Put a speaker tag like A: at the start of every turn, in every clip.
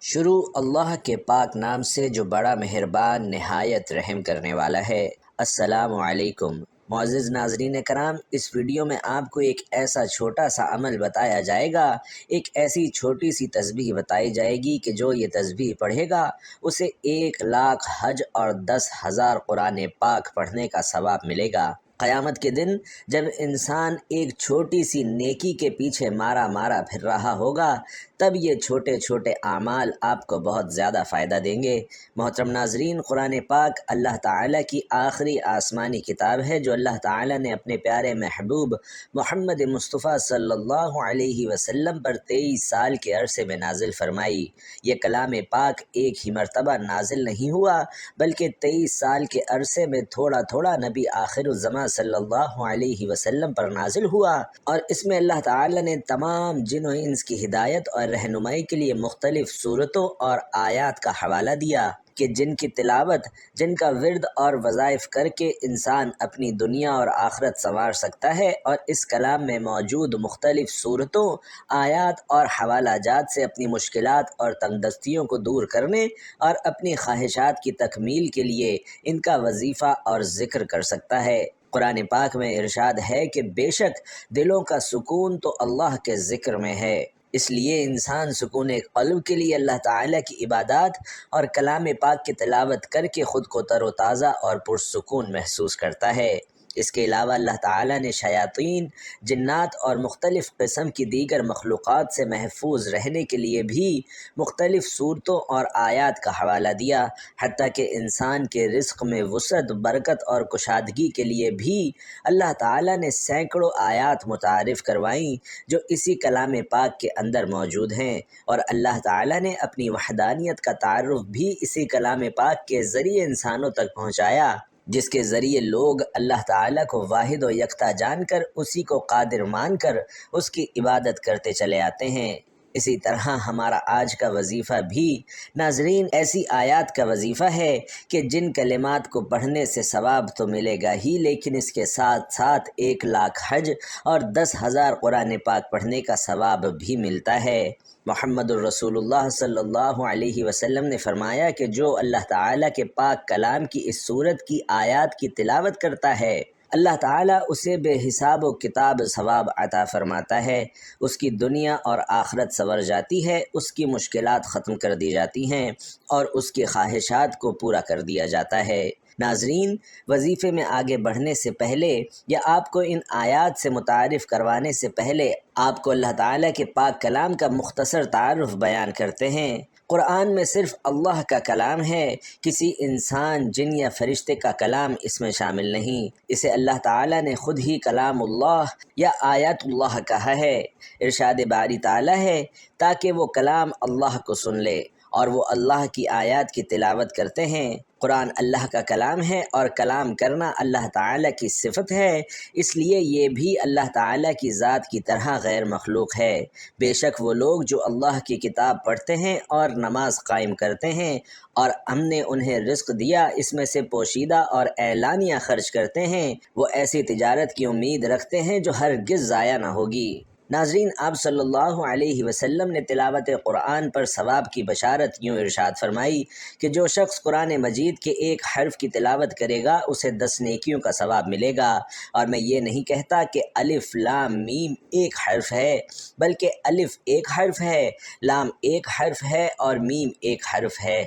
A: شروع اللہ کے پاک نام سے جو بڑا مہربان نہایت رحم کرنے والا ہے۔ السلام علیکم معزز ناظرین کرام، اس ویڈیو میں آپ کو ایک ایسا چھوٹا سا عمل بتایا جائے گا، ایک ایسی چھوٹی سی تسبیح بتائی جائے گی کہ جو یہ تسبیح پڑھے گا اسے 1,00,000 حج اور 10,000 قرآن پاک پڑھنے کا ثواب ملے گا۔ قیامت کے دن جب انسان ایک چھوٹی سی نیکی کے پیچھے مارا پھر رہا ہوگا، تب یہ چھوٹے چھوٹے اعمال آپ کو بہت زیادہ فائدہ دیں گے۔ محترم ناظرین، قرآن پاک اللہ تعالیٰ کی آخری آسمانی کتاب ہے جو اللہ تعالیٰ نے اپنے پیارے محبوب محمد مصطفیٰ صلی اللہ علیہ وسلم پر 23 سال کے عرصے میں نازل فرمائی۔ یہ کلام پاک ایک ہی مرتبہ نازل نہیں ہوا، بلکہ 23 سال کے عرصے میں تھوڑا تھوڑا نبی آخر الزماں صلی اللہ علیہ وسلم پر نازل ہوا، اور اس میں اللہ تعالیٰ نے تمام جن و انس کی ہدایت اور رہنمائی کے لیے مختلف صورتوں اور آیات کا حوالہ دیا کہ جن کی تلاوت، جن کا ورد اور وظائف کر کے انسان اپنی دنیا اور آخرت سنوار سکتا ہے، اور اس کلام میں موجود مختلف صورتوں، آیات اور حوالہ جات سے اپنی مشکلات اور تنگ دستیوں کو دور کرنے اور اپنی خواہشات کی تکمیل کے لیے ان کا وظیفہ اور ذکر کر سکتا ہے۔ قرآن پاک میں ارشاد ہے کہ بے شک دلوں کا سکون تو اللہ کے ذکر میں ہے، اس لیے انسان سکون قلب کے لیے اللہ تعالیٰ کی عبادات اور کلام پاک کی تلاوت کر کے خود کو تر و تازہ اور پرسکون محسوس کرتا ہے۔ اس کے علاوہ اللہ تعالیٰ نے شیاطین، جنات اور مختلف قسم کی دیگر مخلوقات سے محفوظ رہنے کے لیے بھی مختلف صورتوں اور آیات کا حوالہ دیا، حتیٰ کہ انسان کے رزق میں وسعت، برکت اور کشادگی کے لیے بھی اللہ تعالیٰ نے سینکڑوں آیات متعارف کروائیں جو اسی کلام پاک کے اندر موجود ہیں، اور اللہ تعالیٰ نے اپنی وحدانیت کا تعارف بھی اسی کلام پاک کے ذریعے انسانوں تک پہنچایا، جس کے ذریعے لوگ اللہ تعالیٰ کو واحد و یکتا جان کر، اسی کو قادر مان کر اس کی عبادت کرتے چلے آتے ہیں۔ اسی طرح ہمارا آج کا وظیفہ بھی ناظرین ایسی آیات کا وظیفہ ہے کہ جن کلمات کو پڑھنے سے ثواب تو ملے گا ہی، لیکن اس کے ساتھ ساتھ 1,00,000 حج اور 10,000 قرآن پاک پڑھنے کا ثواب بھی ملتا ہے۔ محمد الرسول اللہ صلی اللہ علیہ وسلم نے فرمایا کہ جو اللہ تعالیٰ کے پاک کلام کی اس صورت کی آیات کی تلاوت کرتا ہے، اللہ تعالیٰ اسے بے حساب و کتاب ثواب عطا فرماتا ہے، اس کی دنیا اور آخرت سنور جاتی ہے، اس کی مشکلات ختم کر دی جاتی ہیں اور اس کی خواہشات کو پورا کر دیا جاتا ہے۔ ناظرین، وظیفے میں آگے بڑھنے سے پہلے یا آپ کو ان آیات سے متعارف کروانے سے پہلے آپ کو اللہ تعالیٰ کے پاک کلام کا مختصر تعارف بیان کرتے ہیں۔ قرآن میں صرف اللہ کا کلام ہے، کسی انسان، جن یا فرشتے کا کلام اس میں شامل نہیں۔ اسے اللہ تعالیٰ نے خود ہی کلام اللہ یا آیات اللہ کہا ہے۔ ارشاد باری تعالیٰ ہے تاکہ وہ کلام اللہ کو سن لے اور وہ اللہ کی آیات کی تلاوت کرتے ہیں۔ قرآن اللہ کا کلام ہے اور کلام کرنا اللہ تعالیٰ کی صفت ہے، اس لیے یہ بھی اللہ تعالیٰ کی ذات کی طرح غیر مخلوق ہے۔ بے شک وہ لوگ جو اللہ کی کتاب پڑھتے ہیں اور نماز قائم کرتے ہیں اور ہم نے انہیں رزق دیا، اس میں سے پوشیدہ اور اعلانیہ خرچ کرتے ہیں، وہ ایسی تجارت کی امید رکھتے ہیں جو ہرگز ضائع نہ ہوگی۔ ناظرین، آپ صلی اللہ علیہ وسلم نے تلاوت قرآن پر ثواب کی بشارت یوں ارشاد فرمائی کہ جو شخص قرآن مجید کے ایک حرف کی تلاوت کرے گا اسے 10 نیکیوں کا ثواب ملے گا، اور میں یہ نہیں کہتا کہ الف لام میم ایک حرف ہے، بلکہ الف ایک حرف ہے، لام ایک حرف ہے اور میم ایک حرف ہے۔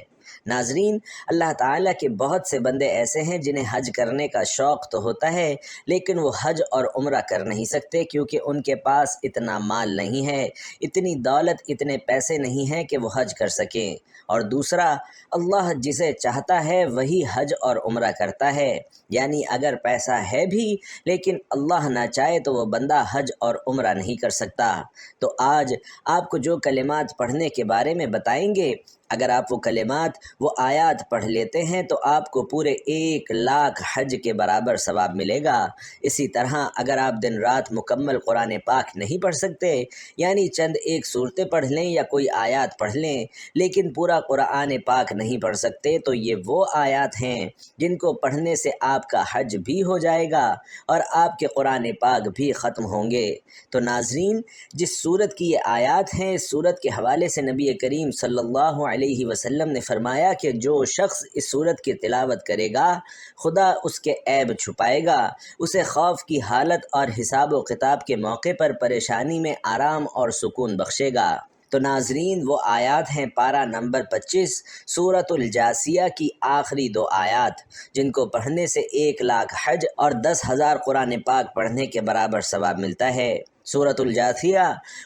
A: ناظرین، اللہ تعالیٰ کے بہت سے بندے ایسے ہیں جنہیں حج کرنے کا شوق تو ہوتا ہے، لیکن وہ حج اور عمرہ کر نہیں سکتے کیونکہ ان کے پاس اتنا مال نہیں ہے، اتنی دولت، اتنے پیسے نہیں ہیں کہ وہ حج کر سکیں۔ اور دوسرا، اللہ جسے چاہتا ہے وہی حج اور عمرہ کرتا ہے، یعنی اگر پیسہ ہے بھی لیکن اللہ نہ چاہے تو وہ بندہ حج اور عمرہ نہیں کر سکتا۔ تو آج آپ کو جو کلمات پڑھنے کے بارے میں بتائیں گے، اگر آپ وہ کلمات وہ آیات پڑھ لیتے ہیں تو آپ کو پورے 1,00,000 حج کے برابر ثواب ملے گا۔ اسی طرح اگر آپ دن رات مکمل قرآن پاک نہیں پڑھ سکتے، یعنی چند ایک صورتیں پڑھ لیں یا کوئی آیات پڑھ لیں لیکن پورا قرآن پاک نہیں پڑھ سکتے، تو یہ وہ آیات ہیں جن کو پڑھنے سے آپ کا حج بھی ہو جائے گا اور آپ کے قرآن پاک بھی ختم ہوں گے۔ تو ناظرین، جس صورت کی یہ آیات ہیں، اس صورت کے حوالے سے نبی کریم صلی اللہ علیہ وسلم نے فرمایا کہ جو شخص اس صورت کی تلاوت کرے گا، خدا اس کے عیب چھپائے گا، اسے خوف کی حالت اور حساب و کتاب کے موقع پر پریشانی میں آرام اور سکون بخشے گا۔ تو ناظرین، وہ آیات ہیں پارہ نمبر 25 سورۃ الجاثیہ کی آخری 2 آیات، جن کو پڑھنے سے 1,00,000 حج اور 10,000 قرآن پاک پڑھنے کے برابر ثواب ملتا ہے۔ سورۃ الجاثیہ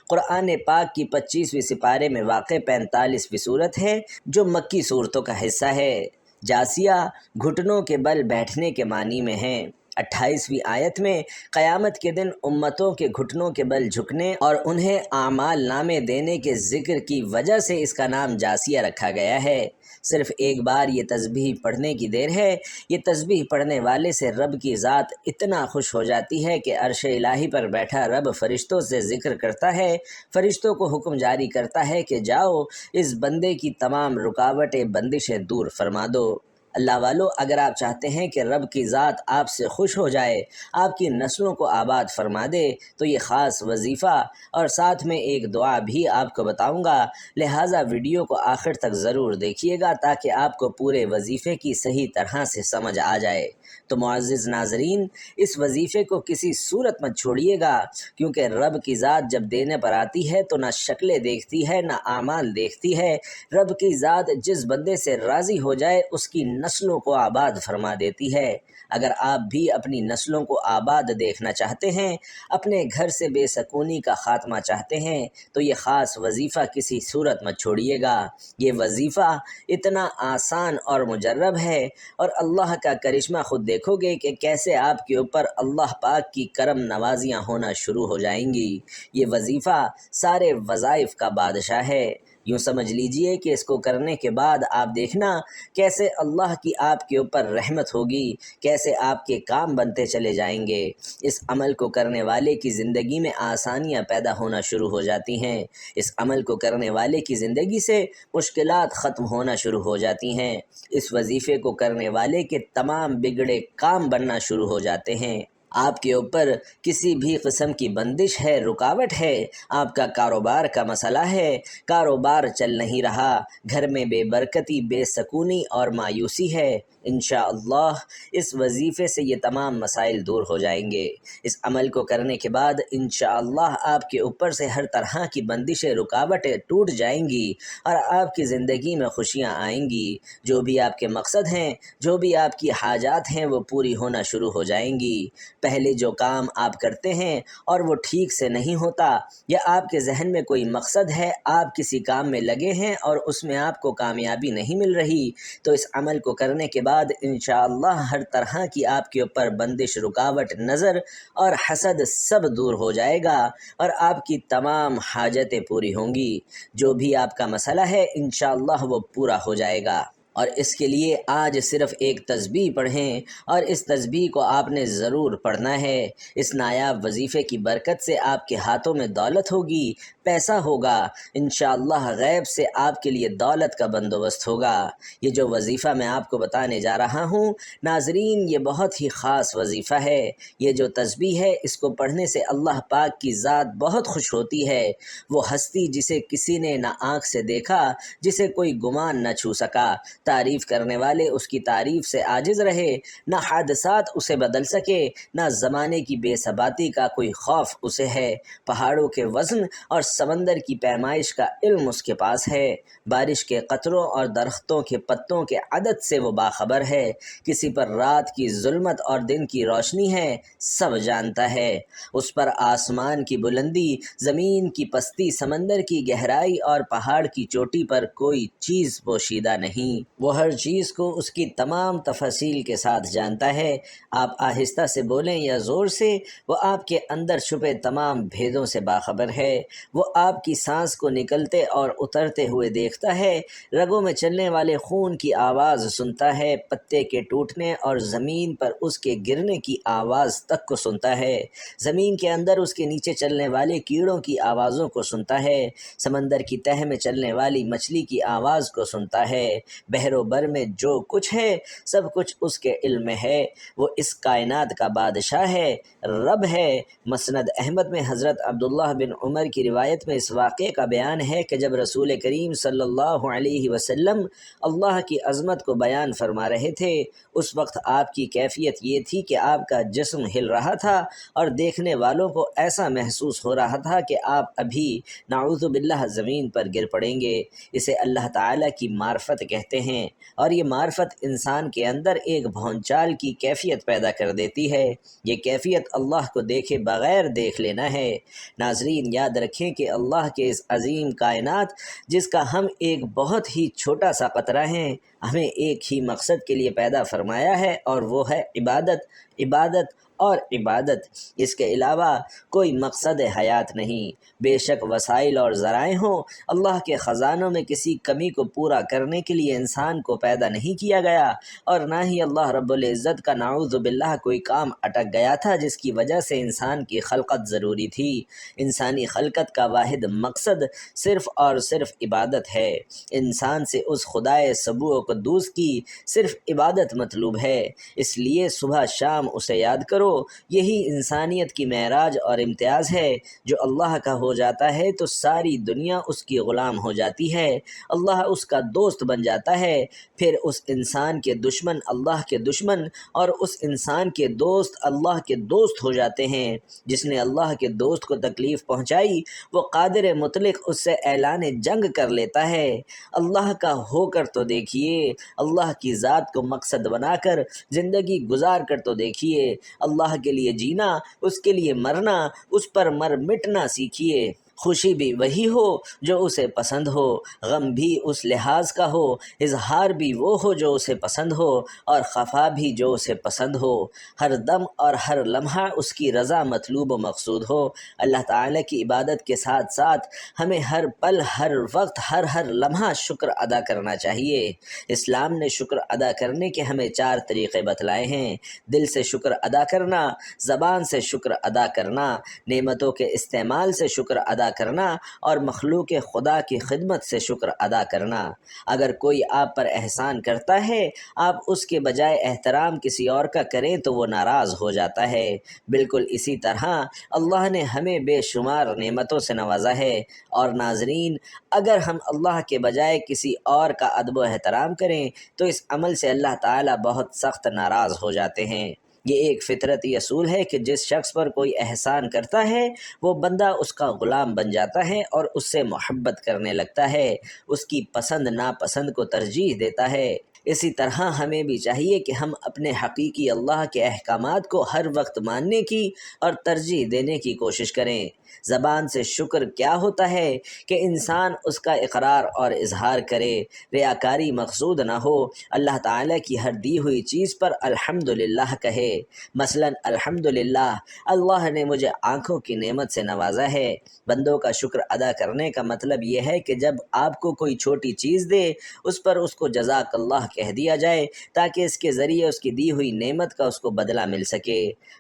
A: قرآن پاک کی 25ویں سپارے میں واقع 45ویں سورت ہے، جو مکی صورتوں کا حصہ ہے۔ جاثیہ گھٹنوں کے بل بیٹھنے کے معنی میں ہیں۔ 28ویں آیت میں قیامت کے دن امتوں کے گھٹنوں کے بل جھکنے اور انہیں اعمال نامے دینے کے ذکر کی وجہ سے اس کا نام جاثیہ رکھا گیا ہے۔ صرف ایک بار یہ تسبیح پڑھنے کی دیر ہے۔ یہ تسبیح پڑھنے والے سے رب کی ذات اتنا خوش ہو جاتی ہے کہ عرش الہی پر بیٹھا رب فرشتوں سے ذکر کرتا ہے، فرشتوں کو حکم جاری کرتا ہے کہ جاؤ اس بندے کی تمام رکاوٹیں بندشیں دور فرما دو۔ اللہ والو، اگر آپ چاہتے ہیں کہ رب کی ذات آپ سے خوش ہو جائے، آپ کی نسلوں کو آباد فرما دے، تو یہ خاص وظیفہ اور ساتھ میں ایک دعا بھی آپ کو بتاؤں گا، لہٰذا ویڈیو کو آخر تک ضرور دیکھیے گا تاکہ آپ کو پورے وظیفے کی صحیح طرح سے سمجھ آ جائے۔ تو معزز ناظرین، اس وظیفے کو کسی صورت مت چھوڑیے گا، کیونکہ رب کی ذات جب دینے پر آتی ہے تو نہ شکلیں دیکھتی ہے نہ اعمال دیکھتی ہے۔ رب کی ذات جس بندے سے راضی ہو جائے اس کی نسلوں کو آباد فرما دیتی ہے۔ اگر آپ بھی اپنی نسلوں کو آباد دیکھنا چاہتے ہیں، اپنے گھر سے بے سکونی کا خاتمہ چاہتے ہیں، تو یہ خاص وظیفہ کسی صورت مت چھوڑیے گا۔ یہ وظیفہ اتنا آسان اور مجرب ہے، اور اللہ کا کرشمہ خود دیکھو گے کہ کیسے آپ کے اوپر اللہ پاک کی کرم نوازیاں ہونا شروع ہو جائیں گی۔ یہ وظیفہ سارے وظائف کا بادشاہ ہے۔ یوں سمجھ لیجئے کہ اس کو کرنے کے بعد آپ دیکھنا کیسے اللہ کی آپ کے اوپر رحمت ہوگی، کیسے آپ کے کام بنتے چلے جائیں گے۔ اس عمل کو کرنے والے کی زندگی میں آسانیاں پیدا ہونا شروع ہو جاتی ہیں۔ اس عمل کو کرنے والے کی زندگی سے مشکلات ختم ہونا شروع ہو جاتی ہیں۔ اس وظیفے کو کرنے والے کے تمام بگڑے کام بننا شروع ہو جاتے ہیں۔ آپ کے اوپر کسی بھی قسم کی بندش ہے، رکاوٹ ہے، آپ کا کاروبار کا مسئلہ ہے، کاروبار چل نہیں رہا، گھر میں بے برکتی، بے سکونی اور مایوسی ہے، انشاءاللہ اس وظیفے سے یہ تمام مسائل دور ہو جائیں گے۔ اس عمل کو کرنے کے بعد انشاءاللہ آپ کے اوپر سے ہر طرح کی بندشیں، رکاوٹیں ٹوٹ جائیں گی اور آپ کی زندگی میں خوشیاں آئیں گی۔ جو بھی آپ کے مقصد ہیں، جو بھی آپ کی حاجات ہیں، وہ پوری ہونا شروع ہو جائیں گی۔ پہلے جو کام آپ کرتے ہیں اور وہ ٹھیک سے نہیں ہوتا، یا آپ کے ذہن میں کوئی مقصد ہے، آپ کسی کام میں لگے ہیں اور اس میں آپ کو کامیابی نہیں مل رہی، تو اس عمل کو کرنے کے بعد انشاءاللہ ہر طرح کی آپ کے اوپر بندش، رکاوٹ، نظر اور حسد سب دور ہو جائے گا اور آپ کی تمام حاجتیں پوری ہوں گی۔ جو بھی آپ کا مسئلہ ہے انشاءاللہ وہ پورا ہو جائے گا۔ اور اس کے لیے آج صرف ایک تسبیح پڑھیں، اور اس تسبیح کو آپ نے ضرور پڑھنا ہے۔ اس نایاب وظیفے کی برکت سے آپ کے ہاتھوں میں دولت ہوگی، پیسہ ہوگا، انشاءاللہ غیب سے آپ کے لیے دولت کا بندوبست ہوگا۔ یہ جو وظیفہ میں آپ کو بتانے جا رہا ہوں ناظرین، یہ بہت ہی خاص وظیفہ ہے۔ یہ جو تسبیح ہے، اس کو پڑھنے سے اللہ پاک کی ذات بہت خوش ہوتی ہے۔ وہ ہستی جسے کسی نے نہ آنکھ سے دیکھا، جسے کوئی گمان نہ چھو سکا، تعریف کرنے والے اس کی تعریف سے عاجز رہے، نہ حادثات اسے بدل سکے، نہ زمانے کی بے ثباتی کا کوئی خوف اسے ہے، پہاڑوں کے وزن اور سمندر کی پیمائش کا علم اس کے پاس ہے، بارش کے قطروں اور درختوں کے پتوں کے عدد سے وہ باخبر ہے، کسی پر رات کی ظلمت اور دن کی روشنی ہے، سب جانتا ہے، اس پر آسمان کی بلندی، زمین کی پستی، سمندر کی گہرائی اور پہاڑ کی چوٹی پر کوئی چیز پوشیدہ نہیں۔ وہ ہر چیز کو اس کی تمام تفاصیل کے ساتھ جانتا ہے۔ آپ آہستہ سے بولیں یا زور سے، وہ آپ کے اندر چھپے تمام بھیدوں سے باخبر ہے۔ وہ آپ کی سانس کو نکلتے اور اترتے ہوئے دیکھتا ہے، رگوں میں چلنے والے خون کی آواز سنتا ہے، پتے کے ٹوٹنے اور زمین پر اس کے گرنے کی آواز تک کو سنتا ہے، زمین کے اندر اس کے نیچے چلنے والے کیڑوں کی آوازوں کو سنتا ہے، سمندر کی تہہ میں چلنے والی مچھلی کی آواز کو سنتا ہے، بحر و بر میں جو کچھ ہے سب کچھ اس کے علم میں ہے۔ وہ اس کائنات کا بادشاہ ہے، رب ہے۔ مسند احمد میں حضرت عبداللہ بن عمر کی روایت میں اس واقعے کا بیان ہے کہ جب رسول کریم صلی اللہ علیہ وسلم اللہ کی عظمت کو بیان فرما رہے تھے، اس وقت آپ کی کیفیت یہ تھی کہ آپ کا جسم ہل رہا تھا اور دیکھنے والوں کو ایسا محسوس ہو رہا تھا کہ آپ ابھی نعوذ باللہ زمین پر گر پڑیں گے۔ اسے اللہ تعالیٰ کی معرفت کہتے ہیں، اور یہ معرفت انسان کے اندر ایک بھونچال کی کیفیت پیدا کر دیتی ہے۔ یہ کیفیت اللہ کو دیکھے بغیر دیکھ لینا ہے۔ ناظرین، یاد رکھیں کہ اللہ کے اس عظیم کائنات جس کا ہم ایک بہت ہی چھوٹا سا قطرہ ہیں، ہمیں ایک ہی مقصد کے لیے پیدا فرمایا ہے، اور وہ ہے عبادت، عبادت اور عبادت۔ اس کے علاوہ کوئی مقصد حیات نہیں۔ بے شک وسائل اور ذرائع ہوں، اللہ کے خزانوں میں کسی کمی کو پورا کرنے کے لیے انسان کو پیدا نہیں کیا گیا، اور نہ ہی اللہ رب العزت کا نعوذ باللہ کوئی کام اٹک گیا تھا جس کی وجہ سے انسان کی خلقت ضروری تھی۔ انسانی خلقت کا واحد مقصد صرف اور صرف عبادت ہے۔ انسان سے اس خدائے سبوع و قدوس کی صرف عبادت مطلوب ہے، اس لیے صبح شام اسے یاد کرو۔ یہی انسانیت کی معراج اور امتیاز ہے۔ جو اللہ کا ہو جاتا ہے تو ساری دنیا اس کی غلام ہو جاتی ہے، اللہ اس کا دوست بن جاتا ہے، پھر اس انسان کے دشمن اللہ کے دشمن اور اس انسان کے دوست اللہ کے دوست ہو جاتے ہیں۔ جس نے اللہ کے دوست کو تکلیف پہنچائی، وہ قادر مطلق اس سے اعلان جنگ کر لیتا ہے۔ اللہ کا ہو کر تو دیکھیے، اللہ کی ذات کو مقصد بنا کر زندگی گزار کر تو دیکھیے، اللہ کے لیے جینا، اس کے لیے مرنا، اس پر مر مٹنا سیکھیے۔ خوشی بھی وہی ہو جو اسے پسند ہو، غم بھی اس لحاظ کا ہو، اظہار بھی وہ ہو جو اسے پسند ہو، اور خفا بھی جو اسے پسند ہو۔ ہر دم اور ہر لمحہ اس کی رضا مطلوب و مقصود ہو۔ اللہ تعالیٰ کی عبادت کے ساتھ ساتھ ہمیں ہر پل، ہر وقت، ہر لمحہ شکر ادا کرنا چاہیے۔ اسلام نے شکر ادا کرنے کے ہمیں 4 طریقے بتلائے ہیں: دل سے شکر ادا کرنا، زبان سے شکر ادا کرنا، نعمتوں کے استعمال سے شکر ادا کرنا، اور مخلوق خدا کی خدمت سے شکر ادا کرنا۔ اگر کوئی آپ پر احسان کرتا ہے، آپ اس کے بجائے احترام کسی اور کا کریں تو وہ ناراض ہو جاتا ہے۔ بالکل اسی طرح اللہ نے ہمیں بے شمار نعمتوں سے نوازا ہے، اور ناظرین، اگر ہم اللہ کے بجائے کسی اور کا ادب و احترام کریں تو اس عمل سے اللہ تعالیٰ بہت سخت ناراض ہو جاتے ہیں۔ یہ ایک فطرتی اصول ہے کہ جس شخص پر کوئی احسان کرتا ہے، وہ بندہ اس کا غلام بن جاتا ہے اور اس سے محبت کرنے لگتا ہے، اس کی پسند ناپسند کو ترجیح دیتا ہے۔ اسی طرح ہمیں بھی چاہیے کہ ہم اپنے حقیقی اللہ کے احکامات کو ہر وقت ماننے کی اور ترجیح دینے کی کوشش کریں۔ زبان سے شکر کیا ہوتا ہے کہ انسان اس کا اقرار اور اظہار کرے، ریاکاری مقصود نہ ہو، اللہ تعالیٰ کی ہر دی ہوئی چیز پر الحمدللہ کہے۔ مثلاً الحمدللہ، اللہ نے مجھے آنکھوں کی نعمت سے نوازا ہے۔ بندوں کا شکر ادا کرنے کا مطلب یہ ہے کہ جب آپ کو کوئی چھوٹی چیز دے، اس پر اس کو جزاک اللہ کہہ دیا جائے، تاکہ اس کے ذریعے اس کی دی ہوئی نعمت کا اس کو بدلہ مل سکے۔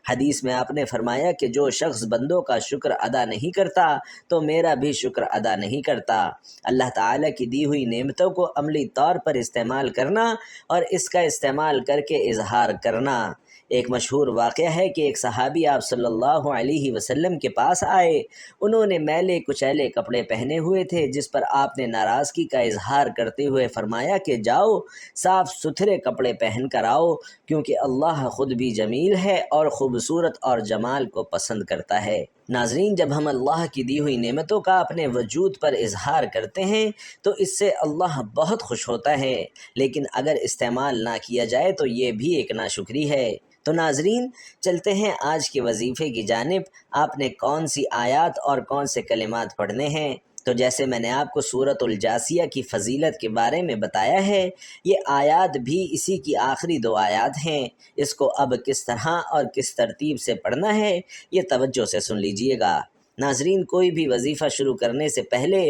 A: حدیث میں آپ نے فرمایا کہ جو شخص بندوں کا شکر ادا نہیں کرتا تو میرا بھی شکر ادا نہیں کرتا۔ اللہ تعالیٰ کی دی ہوئی نعمتوں کو عملی طور پر استعمال کرنا اور اس کا استعمال کر کے اظہار کرنا۔ ایک مشہور واقعہ ہے کہ ایک صحابی آپ صلی اللہ علیہ وسلم کے پاس آئے۔ انہوں نے میلے کچیلے کپڑے پہنے ہوئے تھے، جس پر آپ نے ناراضگی کا اظہار کرتے ہوئے فرمایا کہ جاؤ، صاف ستھرے کپڑے پہن کر آؤ، کیونکہ اللہ خود بھی جمیل ہے اور خوبصورت اور جمال کو پسند کرتا ہے۔ ناظرین، جب ہم اللہ کی دی ہوئی نعمتوں کا اپنے وجود پر اظہار کرتے ہیں تو اس سے اللہ بہت خوش ہوتا ہے، لیکن اگر استعمال نہ کیا جائے تو یہ بھی ایک ناشکری ہے۔ تو ناظرین، چلتے ہیں آج کے وظیفے کی جانب۔ آپ نے کون سی آیات اور کون سے کلمات پڑھنے ہیں؟ تو جیسے میں نے آپ کو سورۃ الجاسیہ کی فضیلت کے بارے میں بتایا ہے، یہ آیات بھی اسی کی آخری 2 آیات ہیں۔ اس کو اب کس طرح اور کس ترتیب سے پڑھنا ہے، یہ توجہ سے سن لیجئے گا۔ ناظرین، کوئی بھی وظیفہ شروع کرنے سے پہلے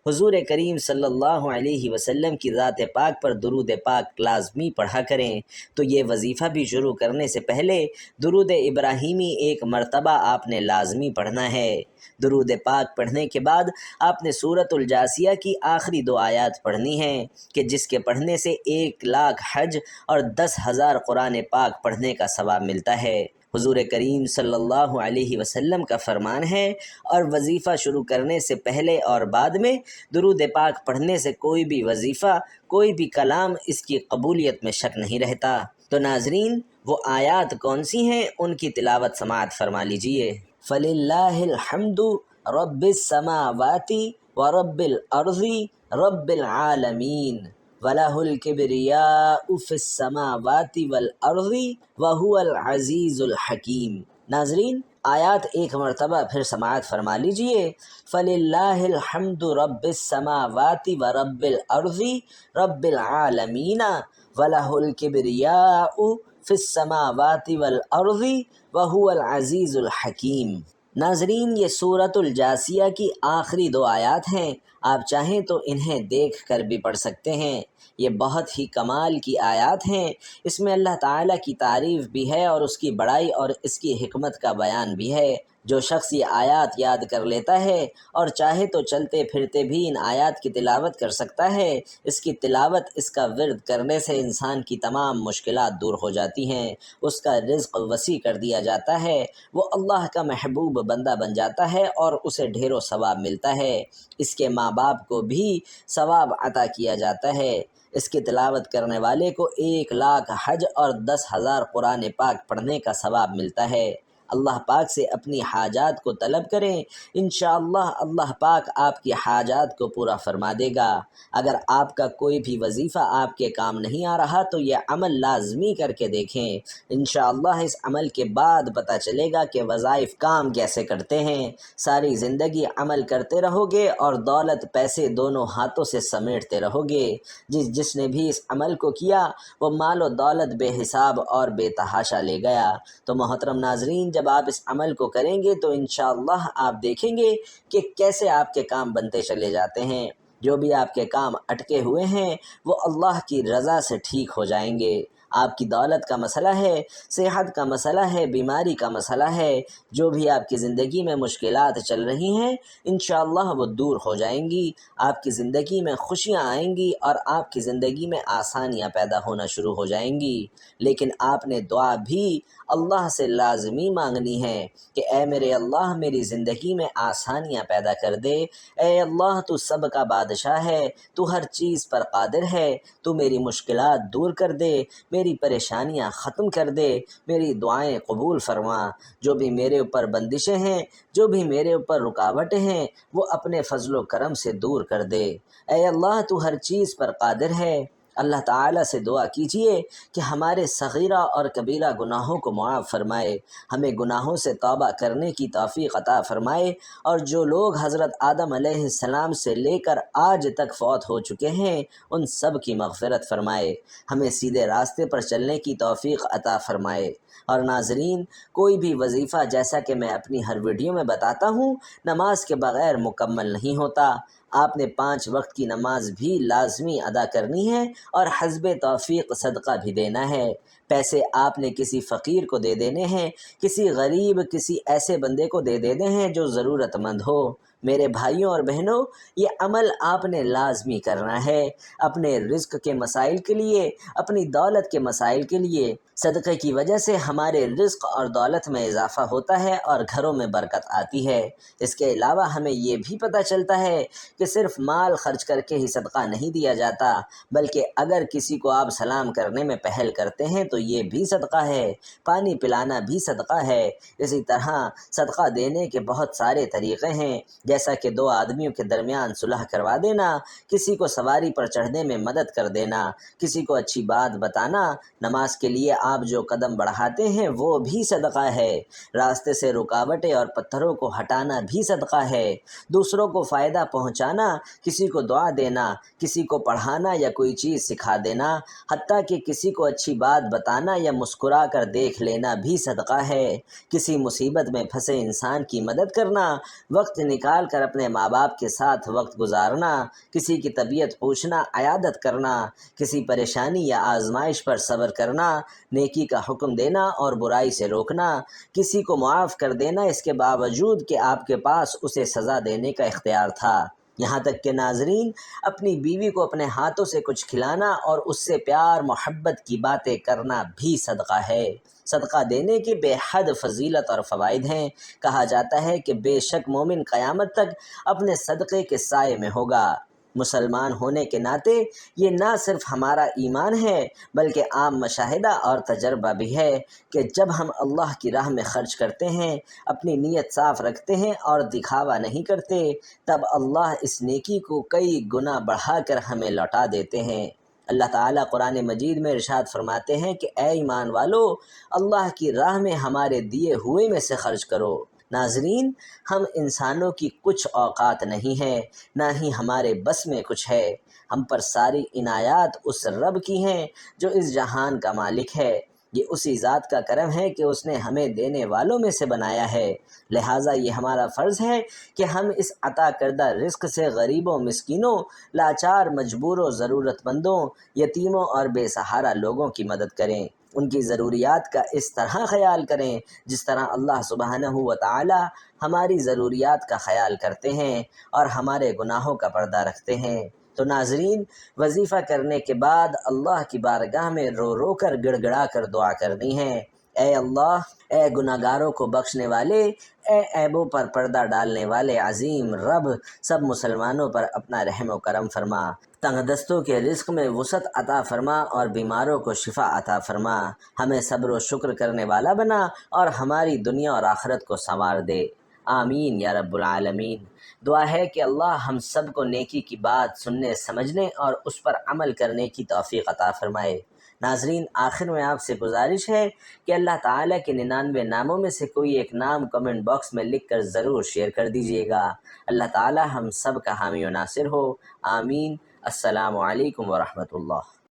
A: حضور کریم صلی اللہ علیہ وسلم کی ذات پاک پر درود پاک لازمی پڑھا کریں۔ تو یہ وظیفہ بھی شروع کرنے سے پہلے درود ابراہیمی 1 مرتبہ آپ نے لازمی پڑھنا ہے۔ درود پاک پڑھنے کے بعد آپ نے سورۃ الجاسیہ کی آخری 2 آیات پڑھنی ہیں کہ جس کے پڑھنے سے 1,00,000 حج اور 10,000 قرآن پاک پڑھنے کا ثواب ملتا ہے۔ حضور کریم صلی اللہ علیہ وسلم کا فرمان ہے، اور وظیفہ شروع کرنے سے پہلے اور بعد میں درود پاک پڑھنے سے کوئی بھی وظیفہ، کوئی بھی کلام اس کی قبولیت میں شک نہیں رہتا۔ تو ناظرین، وہ آیات کون سی ہیں، ان کی تلاوت سماعت فرما لیجئے۔ فَلِلَّهِ الْحَمْدُ رَبِّ السَّمَاوَاتِ وَرَبِّ الْأَرْضِ رَبِّ الْعَالَمِينَ وَلَهُ الْكِبْرِيَاءُ فِي السَّمَاوَاتِ وَالْأَرْضِ وَهُوَ الْعَزِيزُ الْحَكِيمُ۔ ناظرین، آیات 1 مرتبہ پھر سماعت فرما لیجئے۔ فَلِلَّهِ الْحَمْدُ رَبِّ السَّمَاوَاتِ وَرَبِّ الْأَرْضِ رَبِّ الْعَالَمِينَ وَلَهُ الْكِبْرِيَاءُ فِي السَّمَاوَاتِ وَالْأَرْضِ وَهُوَ الْعَزِيزُ الْحَكِيمُ۔ ناظرین، یہ سورۃ الجاسیہ کی آخری 2 آیات ہیں۔ آپ چاہیں تو انہیں دیکھ کر بھی پڑھ سکتے ہیں۔ یہ بہت ہی کمال کی آیات ہیں۔ اس میں اللہ تعالیٰ کی تعریف بھی ہے اور اس کی بڑائی اور اس کی حکمت کا بیان بھی ہے۔ جو شخص یہ آیات یاد کر لیتا ہے اور چاہے تو چلتے پھرتے بھی ان آیات کی تلاوت کر سکتا ہے۔ اس کی تلاوت، اس کا ورد کرنے سے انسان کی تمام مشکلات دور ہو جاتی ہیں، اس کا رزق وسیع کر دیا جاتا ہے، وہ اللہ کا محبوب بندہ بن جاتا ہے اور اسے ڈھیروں ثواب ملتا ہے۔ اس کے ماں باپ کو بھی ثواب عطا کیا جاتا ہے۔ اس کی تلاوت کرنے والے کو 1,00,000 حج اور 10,000 قرآن پاک پڑھنے کا ثواب ملتا ہے۔ اللہ پاک سے اپنی حاجات کو طلب کریں، انشاءاللہ اللہ پاک آپ کی حاجات کو پورا فرما دے گا۔ اگر آپ کا کوئی بھی وظیفہ آپ کے کام نہیں آ رہا تو یہ عمل لازمی کر کے دیکھیں، انشاءاللہ اس عمل کے بعد پتہ چلے گا کہ وظائف کام کیسے کرتے ہیں۔ ساری زندگی عمل کرتے رہو گے اور دولت پیسے دونوں ہاتھوں سے سمیٹتے رہو گے۔ جس نے بھی اس عمل کو کیا وہ مال و دولت بے حساب اور بے تحاشا لے گیا۔ تو محترم ناظرین، جب آپ اس عمل کو کریں گے تو انشاءاللہ آپ دیکھیں گے کہ کیسے آپ کے کام بنتے چلے جاتے ہیں۔ جو بھی آپ کے کام اٹکے ہوئے ہیں وہ اللہ کی رضا سے ٹھیک ہو جائیں گے۔ آپ کی دولت کا مسئلہ ہے، صحت کا مسئلہ ہے، بیماری کا مسئلہ ہے، جو بھی آپ کی زندگی میں مشکلات چل رہی ہیں انشاءاللہ وہ دور ہو جائیں گی۔ آپ کی زندگی میں خوشیاں آئیں گی اور آپ کی زندگی میں آسانیاں پیدا ہونا شروع ہو جائیں گی۔ لیکن آپ نے دعا بھی اللہ سے لازمی مانگنی ہے کہ اے میرے اللہ، میری زندگی میں آسانیاں پیدا کر دے۔ اے اللہ، تو سب کا بادشاہ ہے، تو ہر چیز پر قادر ہے، تو میری مشکلات دور کر دے، میری پریشانیاں ختم کر دے، میری دعائیں قبول فرما۔ جو بھی میرے اوپر بندشیں ہیں، جو بھی میرے اوپر رکاوٹیں ہیں، وہ اپنے فضل و کرم سے دور کر دے۔ اے اللہ، تو ہر چیز پر قادر ہے۔ اللہ تعالیٰ سے دعا کیجئے کہ ہمارے صغیرہ اور کبیرہ گناہوں کو معاف فرمائے، ہمیں گناہوں سے توبہ کرنے کی توفیق عطا فرمائے، اور جو لوگ حضرت آدم علیہ السلام سے لے کر آج تک فوت ہو چکے ہیں ان سب کی مغفرت فرمائے، ہمیں سیدھے راستے پر چلنے کی توفیق عطا فرمائے۔ اور ناظرین، کوئی بھی وظیفہ جیسا کہ میں اپنی ہر ویڈیو میں بتاتا ہوں نماز کے بغیر مکمل نہیں ہوتا۔ آپ نے 5 وقت کی نماز بھی لازمی ادا کرنی ہے اور حسب توفیق صدقہ بھی دینا ہے۔ پیسے آپ نے کسی فقیر کو دے دینے ہیں، کسی غریب، کسی ایسے بندے کو دے دینے ہیں جو ضرورت مند ہو۔ میرے بھائیوں اور بہنوں، یہ عمل آپ نے لازمی کرنا ہے، اپنے رزق کے مسائل کے لیے، اپنی دولت کے مسائل کے لیے۔ صدقے کی وجہ سے ہمارے رزق اور دولت میں اضافہ ہوتا ہے اور گھروں میں برکت آتی ہے۔ اس کے علاوہ ہمیں یہ بھی پتہ چلتا ہے کہ صرف مال خرچ کر کے ہی صدقہ نہیں دیا جاتا، بلکہ اگر کسی کو آپ سلام کرنے میں پہل کرتے ہیں تو یہ بھی صدقہ ہے، پانی پلانا بھی صدقہ ہے۔ اسی طرح صدقہ دینے کے بہت سارے طریقے ہیں، جیسا کہ دو آدمیوں کے درمیان صلح کروا دینا، کسی کو سواری پر چڑھنے میں مدد کر دینا، کسی کو اچھی بات بتانا، نماز کے لیے آپ جو قدم بڑھاتے ہیں وہ بھی صدقہ ہے، راستے سے رکاوٹیں اور پتھروں کو ہٹانا بھی صدقہ ہے، دوسروں کو فائدہ پہنچانا، کسی کو دعا دینا، کسی کو پڑھانا یا کوئی چیز سکھا دینا، حتیٰ کہ کسی کو اچھی بات بتانا یا مسکرا کر دیکھ لینا بھی صدقہ ہے، کسی مصیبت میں پھنسے انسان کی مدد کرنا، وقت نکال کر اپنے ماں باپ کے ساتھ وقت گزارنا، کسی کی طبیعت پوچھنا، عیادت کرنا، کسی پریشانی یا آزمائش پر صبر کرنا، نیکی کا حکم دینا اور برائی سے روکنا، کسی کو معاف کر دینا اس کے باوجود کہ آپ کے پاس اسے سزا دینے کا اختیار تھا، یہاں تک کہ ناظرین اپنی بیوی کو اپنے ہاتھوں سے کچھ کھلانا اور اس سے پیار محبت کی باتیں کرنا بھی صدقہ ہے۔ صدقہ دینے کی بے حد فضیلت اور فوائد ہیں۔ کہا جاتا ہے کہ بے شک مومن قیامت تک اپنے صدقے کے سائے میں ہوگا۔ مسلمان ہونے کے ناطے یہ نہ صرف ہمارا ایمان ہے بلکہ عام مشاہدہ اور تجربہ بھی ہے کہ جب ہم اللہ کی راہ میں خرچ کرتے ہیں، اپنی نیت صاف رکھتے ہیں اور دکھاوا نہیں کرتے، تب اللہ اس نیکی کو کئی گنا بڑھا کر ہمیں لوٹا دیتے ہیں۔ اللہ تعالیٰ قرآن مجید میں ارشاد فرماتے ہیں کہ اے ایمان والو، اللہ کی راہ میں ہمارے دیے ہوئے میں سے خرچ کرو۔ ناظرین، ہم انسانوں کی کچھ اوقات نہیں ہے، نہ ہی ہمارے بس میں کچھ ہے، ہم پر ساری عنایات اس رب کی ہیں جو اس جہان کا مالک ہے۔ یہ اسی ذات کا کرم ہے کہ اس نے ہمیں دینے والوں میں سے بنایا ہے، لہٰذا یہ ہمارا فرض ہے کہ ہم اس عطا کردہ رزق سے غریبوں، مسکینوں، لاچار، مجبوروں، ضرورت مندوں، یتیموں اور بے سہارا لوگوں کی مدد کریں، ان کی ضروریات کا اس طرح خیال کریں جس طرح اللہ سبحانہ و تعالی ہماری ضروریات کا خیال کرتے ہیں اور ہمارے گناہوں کا پردہ رکھتے ہیں۔ تو ناظرین، وظیفہ کرنے کے بعد اللہ کی بارگاہ میں رو رو کر گڑ گڑا کر دعا کرنی ہے۔ اے اللہ، اے گناہ گاروں کو بخشنے والے، اے عیبوں پر پردہ ڈالنے والے عظیم رب، سب مسلمانوں پر اپنا رحم و کرم فرما، تنگ دستوں کے رزق میں وسعت عطا فرما اور بیماروں کو شفا عطا فرما، ہمیں صبر و شکر کرنے والا بنا اور ہماری دنیا اور آخرت کو سنوار دے، آمین یا رب العالمین۔ دعا ہے کہ اللہ ہم سب کو نیکی کی بات سننے، سمجھنے اور اس پر عمل کرنے کی توفیق عطا فرمائے۔ ناظرین، آخر میں آپ سے گزارش ہے کہ اللہ تعالیٰ کے 99 ناموں میں سے کوئی ایک نام کمنٹ باکس میں لکھ کر ضرور شیئر کر دیجیے گا۔ اللہ تعالیٰ ہم سب کا حامی و ناصر ہو، آمین۔ السلام علیکم ورحمۃ اللہ۔